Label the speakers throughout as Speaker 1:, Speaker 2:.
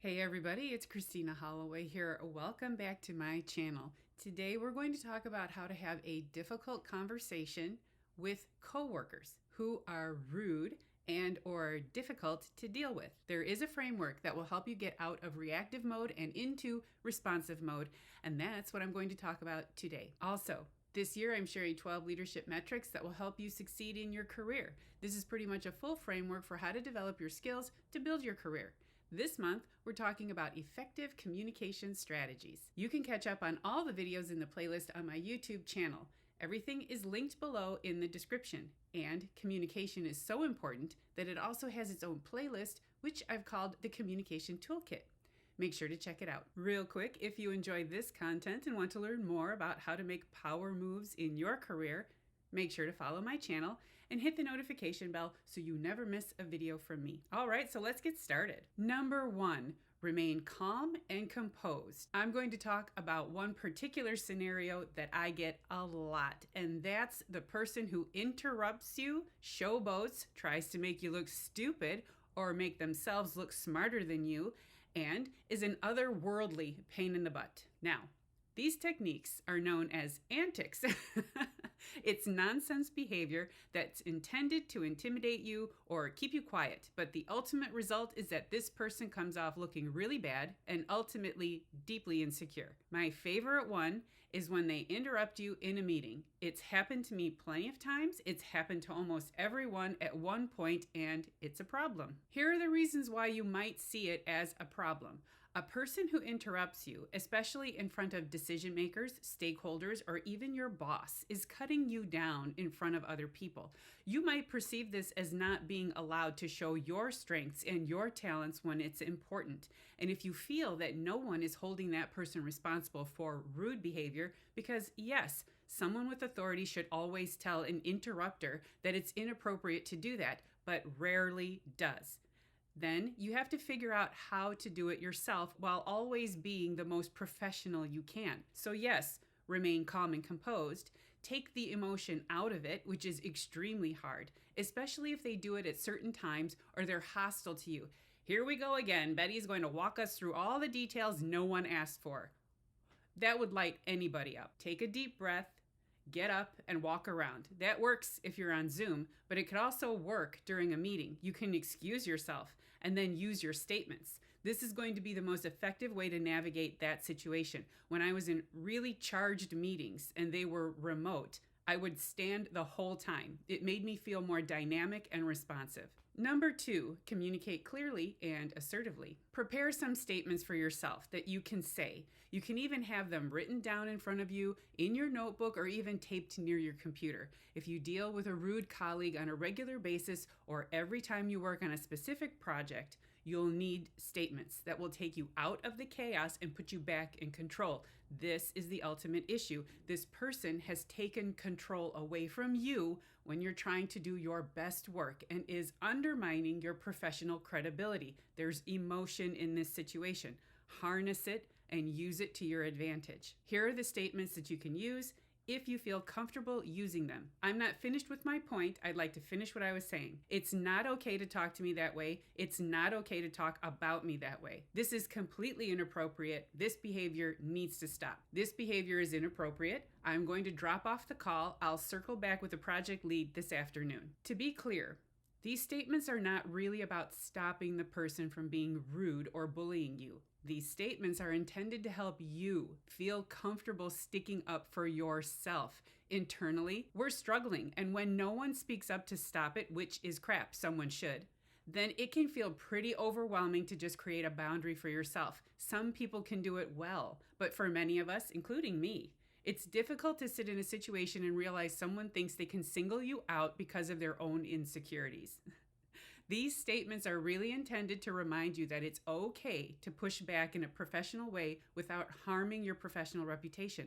Speaker 1: Hey everybody, it's Christina Holloway here. Welcome back to my channel. Today we're going to talk about how to have a difficult conversation with coworkers who are rude and or difficult to deal with. There is a framework that will help you get out of reactive mode and into responsive mode, and that's what I'm going to talk about today. Also, this year, I'm sharing 12 leadership metrics that will help you succeed in your career. This is pretty much a full framework for how to develop your skills to build your career. This month, we're talking about effective communication strategies. You can catch up on all the videos in the playlist on my YouTube channel. Everything is linked below in the description. And communication is so important that it also has its own playlist, which I've called the Communication Toolkit. Make sure to check it out. Real quick, if you enjoy this content and want to learn more about how to make power moves in your career, make sure to follow my channel and hit the notification bell so you never miss a video from me. All right, so let's get started. Number 1, remain calm and composed. I'm going to talk about one particular scenario that I get a lot, and that's the person who interrupts you, showboats, tries to make you look stupid or make themselves look smarter than you, and is an otherworldly pain in the butt. Now, these techniques are known as antics. It's nonsense behavior that's intended to intimidate you or keep you quiet, but the ultimate result is that this person comes off looking really bad and ultimately deeply insecure. My favorite one is when they interrupt you in a meeting. It's happened to me plenty of times. It's happened to almost everyone at one point, and it's a problem. Here are the reasons why you might see it as a problem. A person who interrupts you, especially in front of decision makers, stakeholders, or even your boss, is cutting you down in front of other people. You might perceive this as not being allowed to show your strengths and your talents when it's important. And if you feel that no one is holding that person responsible for rude behavior, because yes, someone with authority should always tell an interrupter that it's inappropriate to do that, but rarely does. Then you have to figure out how to do it yourself while always being the most professional you can. So yes, remain calm and composed. Take the emotion out of it, which is extremely hard, especially if they do it at certain times or they're hostile to you. Here we go again. Betty's going to walk us through all the details no one asked for. That would light anybody up. Take a deep breath. Get up and walk around. That works if you're on Zoom, but it could also work during a meeting. You can excuse yourself and then use your statements. This is going to be the most effective way to navigate that situation. When I was in really charged meetings and they were remote, I would stand the whole time. It made me feel more dynamic and responsive. Number 2, communicate clearly and assertively. Prepare some statements for yourself that you can say. You can even have them written down in front of you in your notebook or even taped near your computer. If you deal with a rude colleague on a regular basis or every time you work on a specific project, you'll need statements that will take you out of the chaos and put you back in control. This is the ultimate issue. This person has taken control away from you when you're trying to do your best work and is undermining your professional credibility. There's emotion in this situation. Harness it and use it to your advantage. Here are the statements that you can use if you feel comfortable using them. I'm not finished with my point. I'd like to finish what I was saying. It's not okay to talk to me that way. It's not okay to talk about me that way. This is completely inappropriate. This behavior needs to stop. This behavior is inappropriate. I'm going to drop off the call. I'll circle back with the project lead this afternoon. To be clear, these statements are not really about stopping the person from being rude or bullying you. These statements are intended to help you feel comfortable sticking up for yourself. Internally, we're struggling, and when no one speaks up to stop it, which is crap, someone should, then it can feel pretty overwhelming to just create a boundary for yourself. Some people can do it well, but for many of us, including me, it's difficult to sit in a situation and realize someone thinks they can single you out because of their own insecurities. These statements are really intended to remind you that it's okay to push back in a professional way without harming your professional reputation.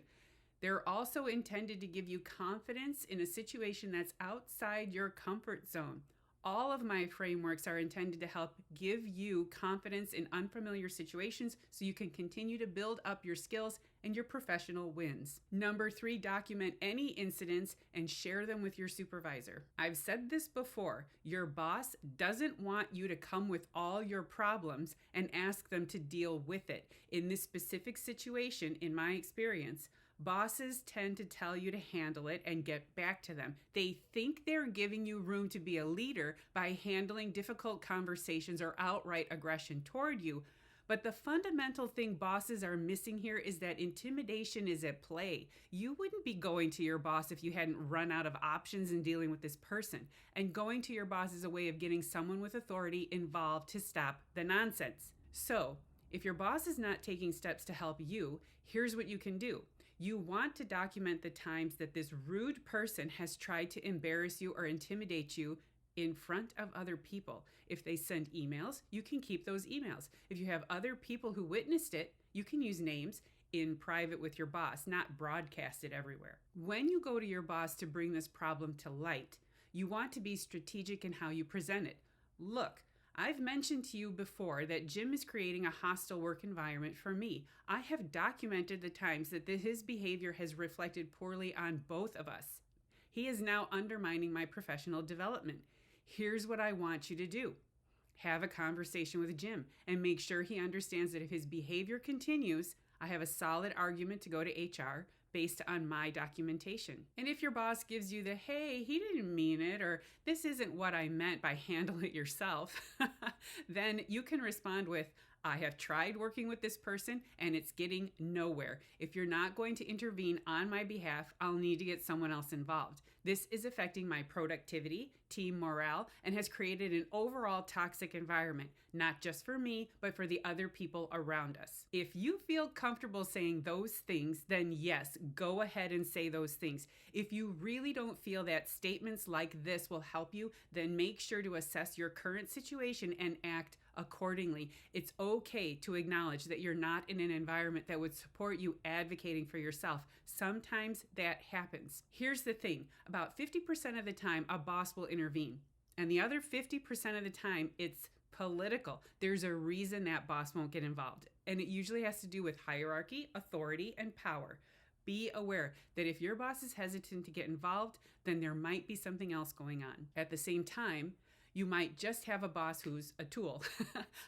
Speaker 1: They're also intended to give you confidence in a situation that's outside your comfort zone. All of my frameworks are intended to help give you confidence in unfamiliar situations so you can continue to build up your skills and your professional wins. Number 3, document any incidents and share them with your supervisor. I've said this before, your boss doesn't want you to come with all your problems and ask them to deal with it. In this specific situation, in my experience, bosses tend to tell you to handle it and get back to them. They think they're giving you room to be a leader by handling difficult conversations or outright aggression toward you. But the fundamental thing bosses are missing here is that intimidation is at play. You wouldn't be going to your boss if you hadn't run out of options in dealing with this person. And going to your boss is a way of getting someone with authority involved to stop the nonsense. So, if your boss is not taking steps to help you, here's what you can do. You want to document the times that this rude person has tried to embarrass you or intimidate you in front of other people. If they send emails, you can keep those emails. If you have other people who witnessed it, you can use names in private with your boss, not broadcast it everywhere. When you go to your boss to bring this problem to light, you want to be strategic in how you present it. Look, I've mentioned to you before that Jim is creating a hostile work environment for me. I have documented the times that his behavior has reflected poorly on both of us. He is now undermining my professional development. Here's what I want you to do. Have a conversation with Jim and make sure he understands that if his behavior continues, I have a solid argument to go to HR based on my documentation. And if your boss gives you the, hey, he didn't mean it, or this isn't what I meant by handle it yourself, then you can respond with, I have tried working with this person and it's getting nowhere. If you're not going to intervene on my behalf, I'll need to get someone else involved. This is affecting my productivity, team morale, and has created an overall toxic environment, not just for me, but for the other people around us. If you feel comfortable saying those things, then yes, go ahead and say those things. If you really don't feel that statements like this will help you, then make sure to assess your current situation and act accordingly. It's okay to acknowledge that you're not in an environment that would support you advocating for yourself. Sometimes that happens. Here's the thing, about 50% of the time, a boss will intervene. And the other 50% of the time, it's political. There's a reason that boss won't get involved. And it usually has to do with hierarchy, authority, and power. Be aware that if your boss is hesitant to get involved, then there might be something else going on. At the same time, you might just have a boss who's a tool.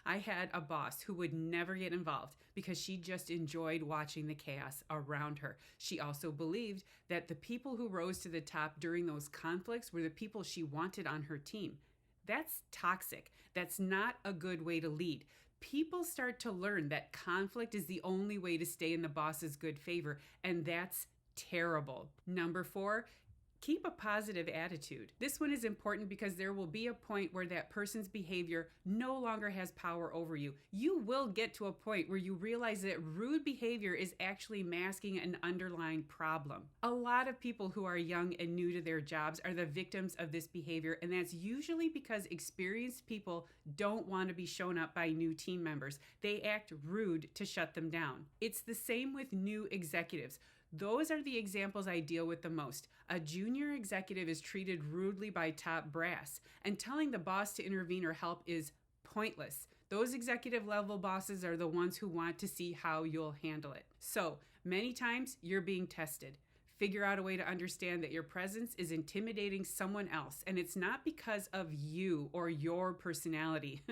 Speaker 1: I had a boss who would never get involved because she just enjoyed watching the chaos around her. She also believed that the people who rose to the top during those conflicts were the people she wanted on her team. That's toxic. That's not a good way to lead. People start to learn that conflict is the only way to stay in the boss's good favor, and that's terrible. Number 4, keep a positive attitude. This one is important because there will be a point where that person's behavior no longer has power over you. You will get to a point where you realize that rude behavior is actually masking an underlying problem. A lot of people who are young and new to their jobs are the victims of this behavior, and that's usually because experienced people don't want to be shown up by new team members. They act rude to shut them down. It's the same with new executives. Those are the examples I deal with the most. A junior executive is treated rudely by top brass, and telling the boss to intervene or help is pointless. Those executive level bosses are the ones who want to see how you'll handle it. So, many times you're being tested. Figure out a way to understand that your presence is intimidating someone else, and it's not because of you or your personality.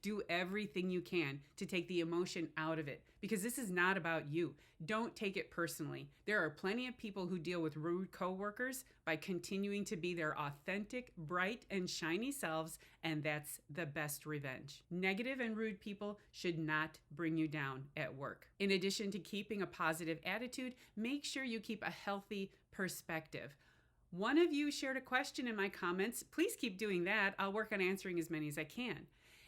Speaker 1: Do everything you can to take the emotion out of it, because this is not about you. Don't take it personally. There are plenty of people who deal with rude coworkers by continuing to be their authentic, bright, and shiny selves, and that's the best revenge. Negative and rude people should not bring you down at work. In addition to keeping a positive attitude, make sure you keep a healthy perspective. One of you shared a question in my comments. Please keep doing that. I'll work on answering as many as I can.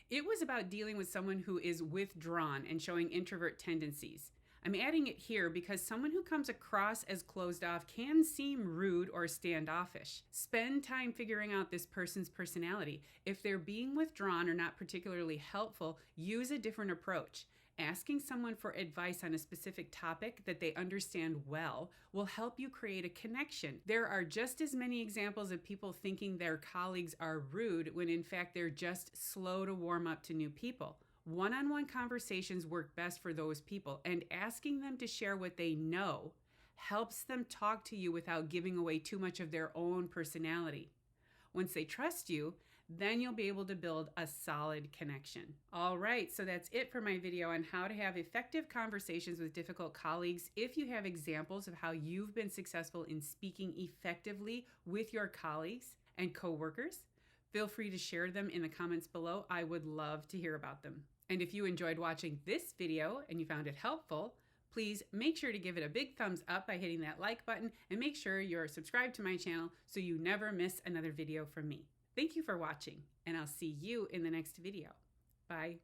Speaker 1: It was about dealing with someone who is withdrawn and showing introvert tendencies. I'm adding it here because someone who comes across as closed off can seem rude or standoffish. Spend time figuring out this person's personality. If they're being withdrawn or not particularly helpful, use a different approach. Asking someone for advice on a specific topic that they understand well will help you create a connection. There are just as many examples of people thinking their colleagues are rude when in fact they're just slow to warm up to new people. One-on-one conversations work best for those people, and asking them to share what they know helps them talk to you without giving away too much of their own personality. Once they trust you, then you'll be able to build a solid connection. All right, so that's it for my video on how to have effective conversations with difficult colleagues. If you have examples of how you've been successful in speaking effectively with your colleagues and coworkers, feel free to share them in the comments below. I would love to hear about them. And if you enjoyed watching this video and you found it helpful, please make sure to give it a big thumbs up by hitting that like button, and make sure you're subscribed to my channel so you never miss another video from me. Thank you for watching, and I'll see you in the next video. Bye.